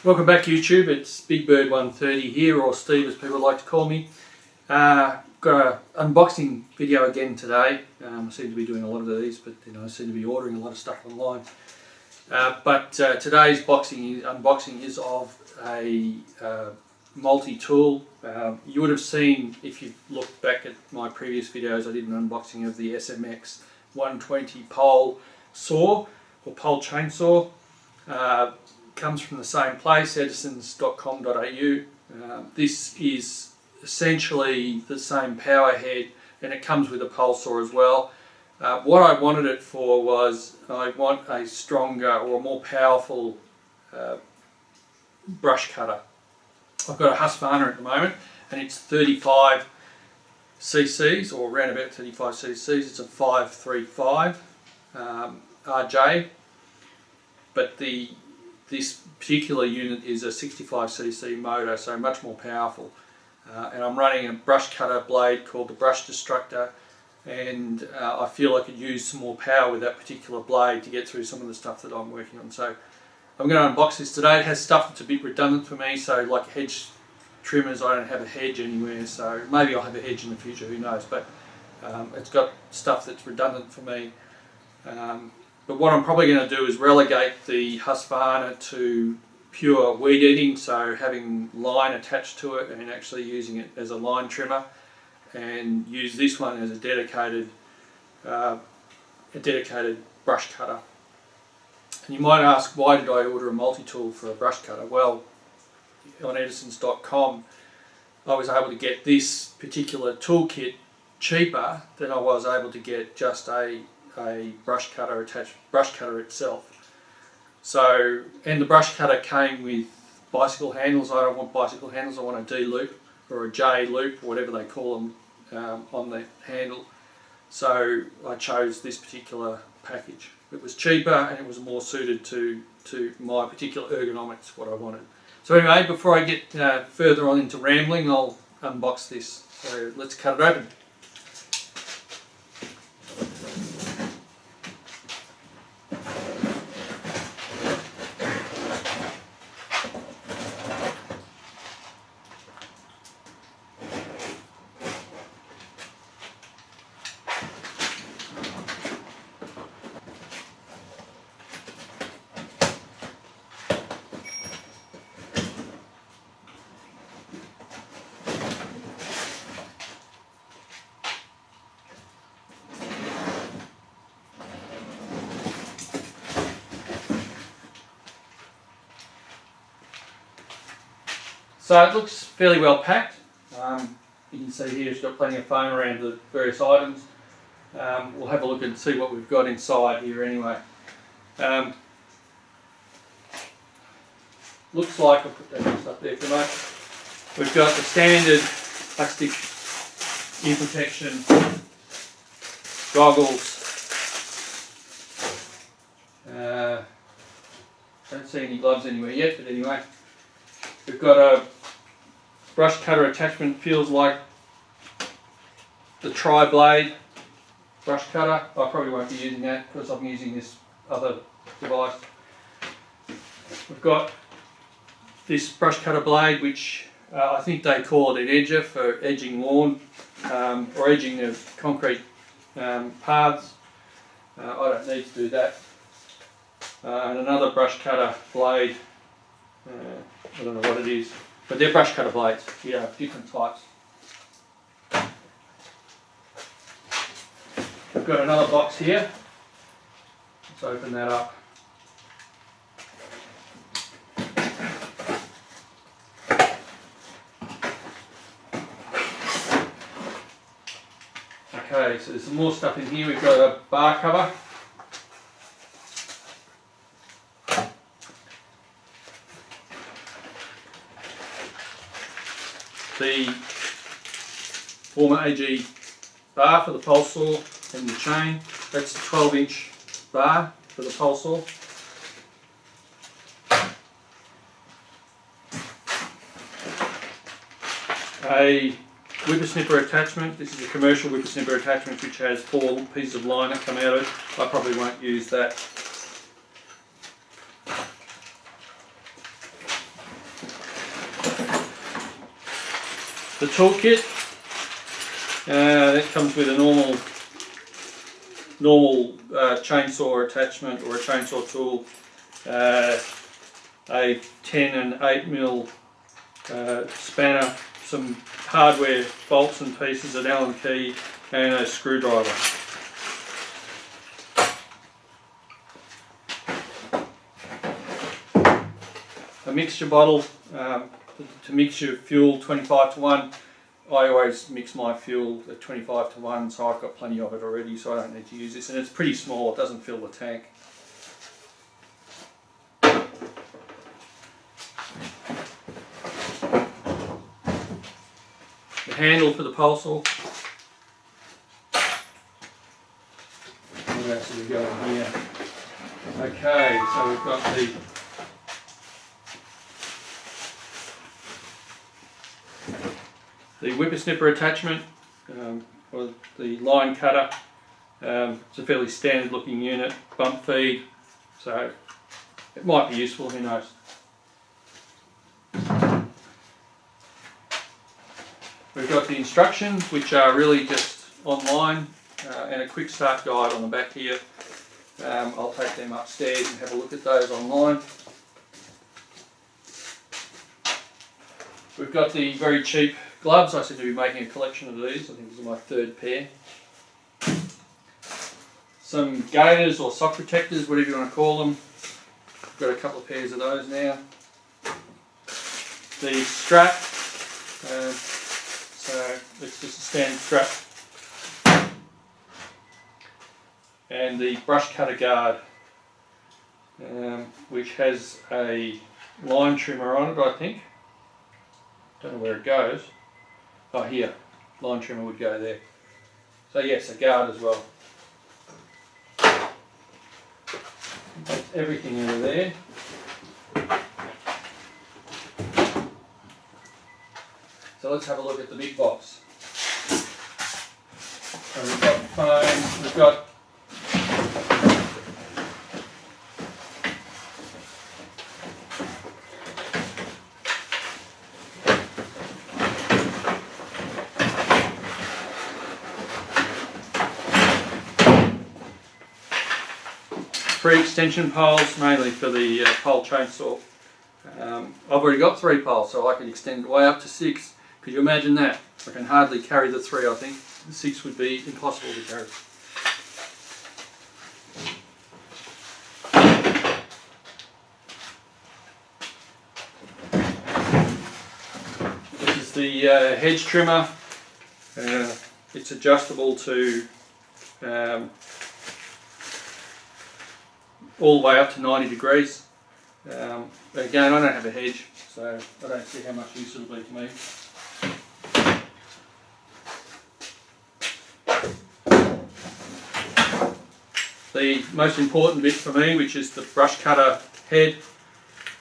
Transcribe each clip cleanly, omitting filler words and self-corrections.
Welcome back YouTube, it's Big Bird 130 here, or Steve as people like to call me. Got an unboxing video again today. I seem to be doing a lot of these, but I seem to be ordering a lot of stuff online. Today's unboxing is of a multi-tool. You would have seen, if you look back at my previous videos, I did an unboxing of the SMX720 pole saw, or pole chainsaw. Comes from the same place, edisons.com.au. This is essentially the same power head, and it comes with a pole saw as well. What I wanted it for was, I want a stronger or more powerful brush cutter. I've got a Husqvarna at the moment, and it's 35 cc's, or around about 35 cc's. It's a 535 RJ, but this particular unit is a 65cc motor, so much more powerful. And I'm running a brush cutter blade called the Brushdestructor, and I feel I could use some more power with that particular blade to get through some of the stuff that I'm working on. So I'm going to unbox this today. It has stuff that's a bit redundant for me, so like hedge trimmers, I don't have a hedge anywhere, so maybe I'll have a hedge in the future, who knows, but it's got stuff that's redundant for me. But what I'm probably going to do is relegate the Husqvarna to pure weed eating, so having line attached to it and actually using it as a line trimmer, and use this one as a dedicated brush cutter. And you might ask, why did I order a multi-tool for a brush cutter? Well, on edisons.com I was able to get this particular toolkit cheaper than I was able to get just a brush cutter itself. So, and the brush cutter came with bicycle handles. I don't want bicycle handles, I want a D loop or a J loop, or whatever they call them, on the handle. So I chose this particular package. It was cheaper and it was more suited to my particular ergonomics, what I wanted. So anyway, before I get further on into rambling, I'll unbox this. So let's cut it open. So it looks fairly well packed. You can see here it's got plenty of foam around the various items. We'll have a look and see what we've got inside here anyway. Looks like, I'll put that up there for a moment. We've got the standard plastic ear protection, goggles. Don't see any gloves anywhere yet, but anyway. We've got a brush cutter attachment, feels like the tri-blade brush cutter. I probably won't be using that because I'm using this other device. We've got this brush cutter blade, which I think they call it an edger for edging lawn, or edging of concrete paths. I don't need to do that. And another brush cutter blade. I don't know what it is, but they're brush cutter blades, different types. We've got another box here. Let's open that up. Okay, so there's some more stuff in here. We've got a bar cover. The Baumr-AG bar for the pole saw and the chain. That's a 12-inch bar for the pole saw. A whippersnipper attachment. This is a commercial whippersnipper attachment which has 4 pieces of line that come out of it. I probably won't use that. The Toolkit, that comes with a normal chainsaw attachment or a chainsaw tool, a 10 and 8mm spanner, some hardware bolts and pieces, an Allen key and a screwdriver. A mixture bottle to mix your fuel 25:1. I always mix my fuel at 25:1, so I've got plenty of it already, so I don't need to use this, and it's pretty small, it doesn't fill the tank. The handle for the pole saw. What else have we got in here? Okay, so we've got the whippersnipper attachment, or the line cutter. It's a fairly standard looking unit, bump feed, so it might be useful, who knows. We've got the instructions, which are really just online, and a quick start guide on the back here. I'll take them upstairs and have a look at those online. We've got the very cheap gloves. I seem to be making a collection of these. I think this is my 3rd pair. Some gaiters or sock protectors, whatever you want to call them. I've got a couple of pairs of those now. The strap, so it's just a standard strap. And the brush cutter guard, which has a line trimmer on it, I think. Don't know where it goes. Oh, here. Line trimmer would go there. So yes, a guard as well. That's everything over there. So let's have a look at the big box. So we've got phones, we've got three extension poles, mainly for the pole chainsaw. I've already got 3 poles, so I can extend it way up to 6. Could you imagine that? I can hardly carry the 3, I think. The 6 would be impossible to carry. This is the hedge trimmer. It's adjustable to all the way up to 90 degrees. But again, I don't have a hedge, so I don't see how much use it'll be to me. The most important bit for me, which is the brush cutter head,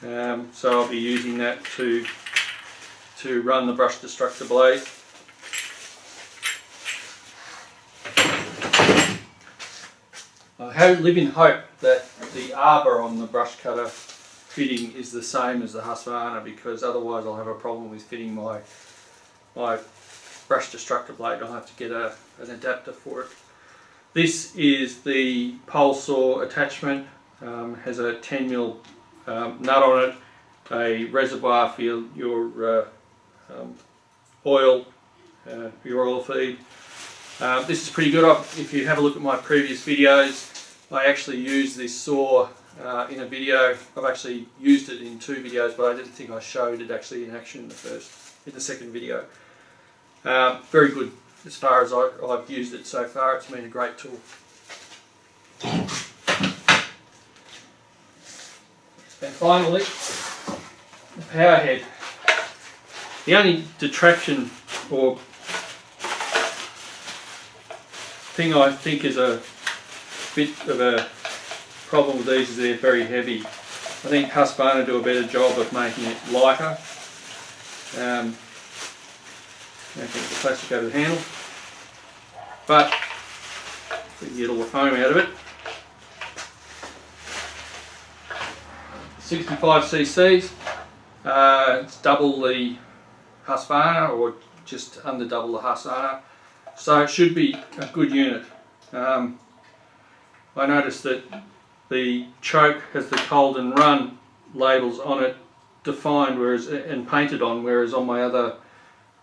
so I'll be using that to run the Brushdestructor blade. I live in hope that the arbor on the brush cutter fitting is the same as the Husqvarna, because otherwise I'll have a problem with fitting my Brushdestructor blade. I'll have to get an adapter for it. This is the pole saw attachment. Has a 10mm nut on it, a reservoir for your oil, your oil feed. This is pretty good. If you have a look at my previous videos, I actually used this saw in a video. I've actually used it in 2 videos, but I didn't think I showed it actually in action in the second video. Very good as far as I've used it so far. It's been a great tool. And finally, the power head. The only detraction or thing I think is a bit of a problem with these is they're very heavy. I think Husqvarna do a better job of making it lighter. Take the plastic over the handle, but we can get all the foam out of it. 65 cc's, it's double the Husqvarna, or just under double the Husqvarna. So it should be a good unit. I noticed that the choke has the cold and run labels on it defined, whereas and painted on, whereas on my other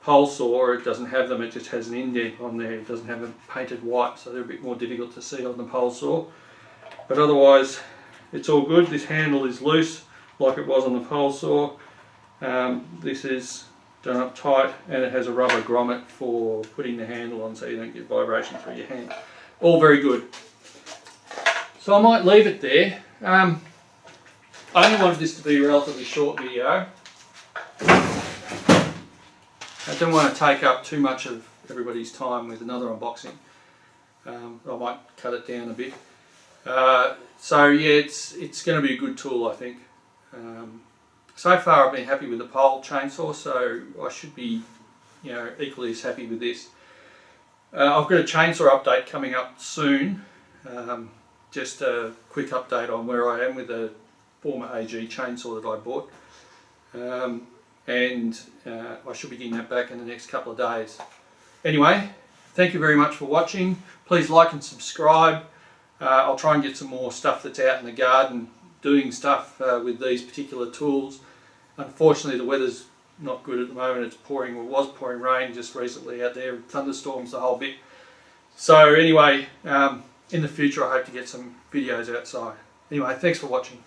pole saw it doesn't have them, it just has an indent on there, it doesn't have them painted white, so they're a bit more difficult to see on the pole saw. But otherwise it's all good. This handle is loose like it was on the pole saw. This is done up tight, and it has a rubber grommet for putting the handle on so you don't get vibration through your hand. All very good. So I might leave it there. I only wanted this to be a relatively short video. I don't want to take up too much of everybody's time with another unboxing. I might cut it down a bit. So yeah, it's going to be a good tool, I think. So far I've been happy with the pole chainsaw, so I should be, you know, equally as happy with this. I've got a chainsaw update coming up soon. Just a quick update on where I am with the Baumr-AG chainsaw that I bought. I should be getting that back in the next couple of days. Anyway, thank you very much for watching. Please like and subscribe. I'll try and get some more stuff that's out in the garden, doing stuff with these particular tools. Unfortunately the weather's not good at the moment. It's pouring, or was pouring rain just recently out there, thunderstorms, the whole bit. So anyway, in the future I hope to get some videos outside. Anyway, thanks for watching.